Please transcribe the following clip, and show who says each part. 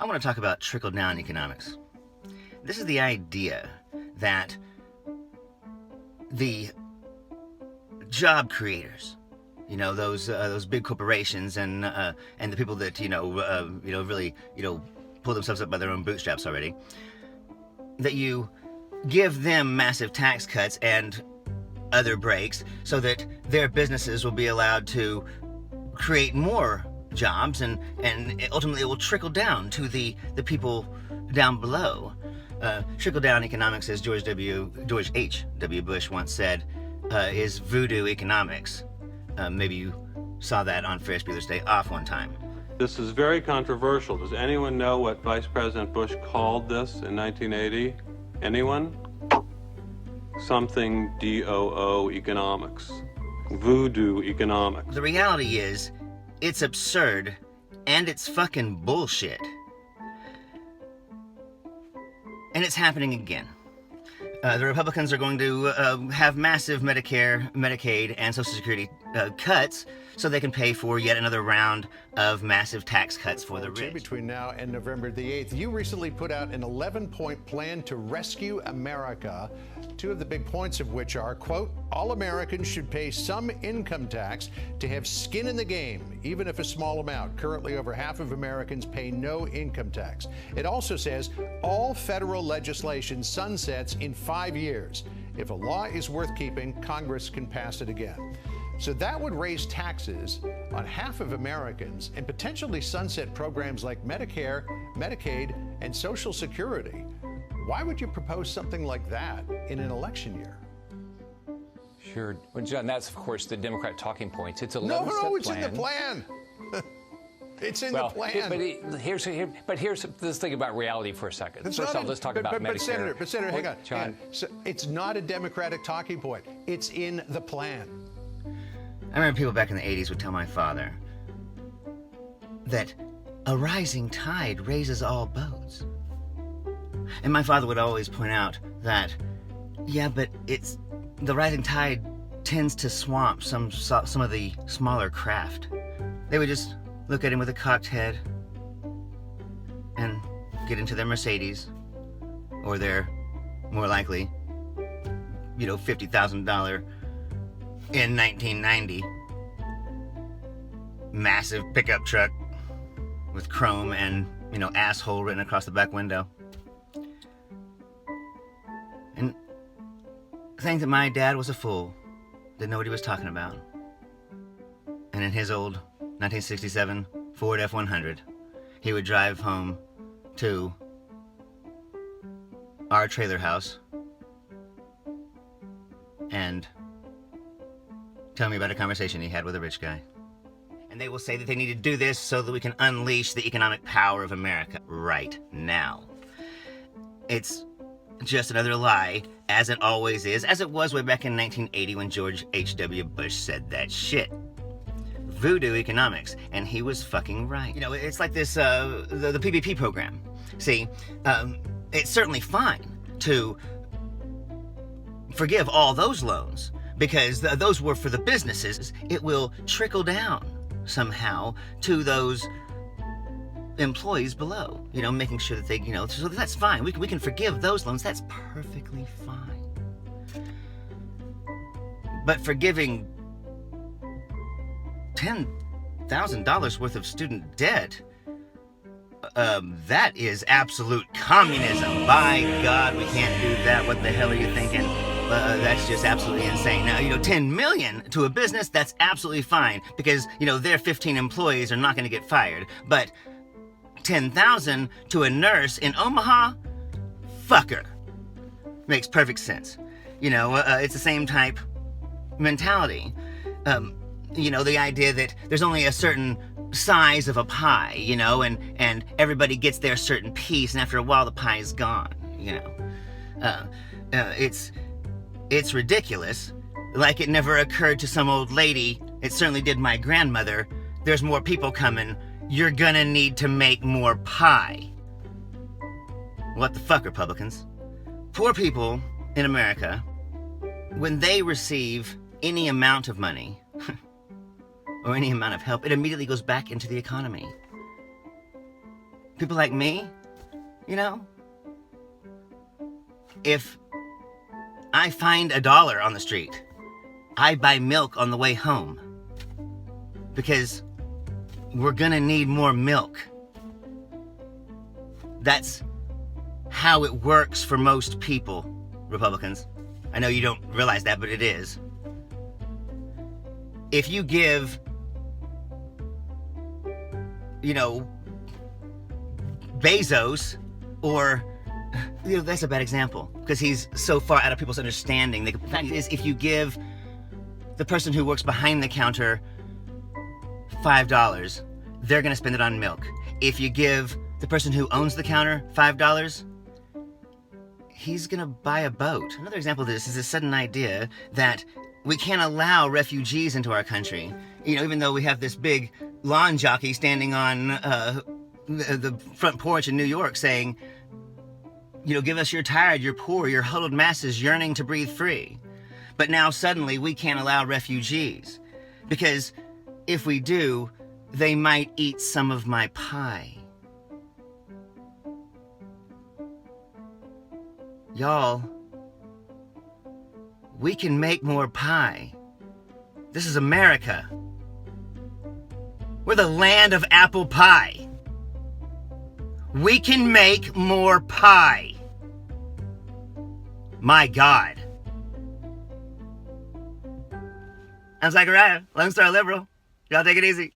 Speaker 1: I want to talk about trickle-down economics. This is the idea that the job creators, those big corporations and the people that really pull themselves up by their own bootstraps already, that you give them massive tax cuts and other breaks so that their businesses will be allowed to create more jobs, and ultimately it will trickle down to the people down below. Trickle-down economics, as George H.W. Bush once said, is voodoo economics. Maybe you saw that on Ferris Bueller's Day Off one time.
Speaker 2: This is very controversial. Does anyone know what Vice President Bush called this in 1980? Anyone? Something DOO economics. Voodoo economics.
Speaker 1: The reality is, it's absurd, and it's fucking bullshit. And it's happening again. The Republicans are going to have massive Medicare, Medicaid, and Social Security cuts so they can pay for yet another round of massive tax cuts for the rich.
Speaker 3: Between now and November the 8th, you recently put out an 11-point plan to rescue America. Two of the big points of which are, quote, all Americans should pay some income tax to have skin in the game, even if a small amount. Currently, over half of Americans pay no income tax. It also says all federal legislation sunsets in 5 years. If a law is worth keeping, Congress can pass it again. So that would raise taxes on half of Americans and potentially sunset programs like Medicare, Medicaid, and Social Security. Why would you propose something like that in an election year?
Speaker 4: Sure. Well, John, that's, of course, the Democrat talking points. It's a
Speaker 3: No, it's in the plan. It's in the plan.
Speaker 4: Here's let's think about reality for a second. First off, let's talk about Medicare.
Speaker 3: But Senator, hang on.
Speaker 4: John.
Speaker 3: So it's not a Democratic talking point. It's in the plan.
Speaker 1: I remember people back in the 80s would tell my father that a rising tide raises all boats. And my father would always point out that, yeah, but the rising tide tends to swamp some of the smaller craft. They would just look at him with a cocked head and get into their Mercedes or their, more likely, $50,000 in 1990 massive pickup truck with chrome and, asshole written across the back window. And think that my dad was a fool, didn't know what he was talking about. And in his old 1967 Ford F-100, he would drive home to our trailer house and tell me about a conversation he had with a rich guy. And they will say that they need to do this so that we can unleash the economic power of America right now. It's just another lie, as it always is, as it was way back in 1980 when George H.W. Bush said that shit. Voodoo economics, and he was fucking right. It's like this, the PPP program. See, it's certainly fine to forgive all those loans, because those were for the businesses. It will trickle down somehow to those employees below, making sure that they, so that's fine. We can forgive those loans. That's perfectly fine. But forgiving $10,000 worth of student debt, that is absolute communism. By God, we can't do that. What the hell are you thinking? That's just absolutely insane. Now, $10 million to a business, that's absolutely fine, because, their 15 employees are not going to get fired. But $10,000 to a nurse in Omaha? Fuck her. Makes perfect sense. It's the same type mentality. The idea that there's only a certain size of a pie, and everybody gets their certain piece, and after a while the pie is gone, It's ridiculous. Like it never occurred to some old lady. It certainly did my grandmother. There's more people coming. You're gonna need to make more pie. What the fuck, Republicans? Poor people in America, when they receive any amount of money or any amount of help, it immediately goes back into the economy. people like me, you know, if I find $1 on the street, I buy milk on the way home because we're gonna need more milk. That's how it works for most people, Republicans. I know you don't realize that, but it is. If you give, you know, Bezos, or, you know, that's a bad example because he's so far out of people's understanding. The fact is, if you give the person who works behind the counter $5, they're gonna spend it on milk. If you give the person who owns the counter $5, he's gonna buy a boat. Another example of this is a sudden idea that we can't allow refugees into our country. You know, even though we have this big lawn jockey standing on the front porch in New York saying, you know, give us your tired, your poor, your huddled masses yearning to breathe free. But now suddenly we can't allow refugees because if we do, they might eat some of my pie. Y'all, we can make more pie. This is America. We're the land of apple pie. We can make more pie. My God. I'm Zachariah, Lone Star Liberal. Y'all take it easy.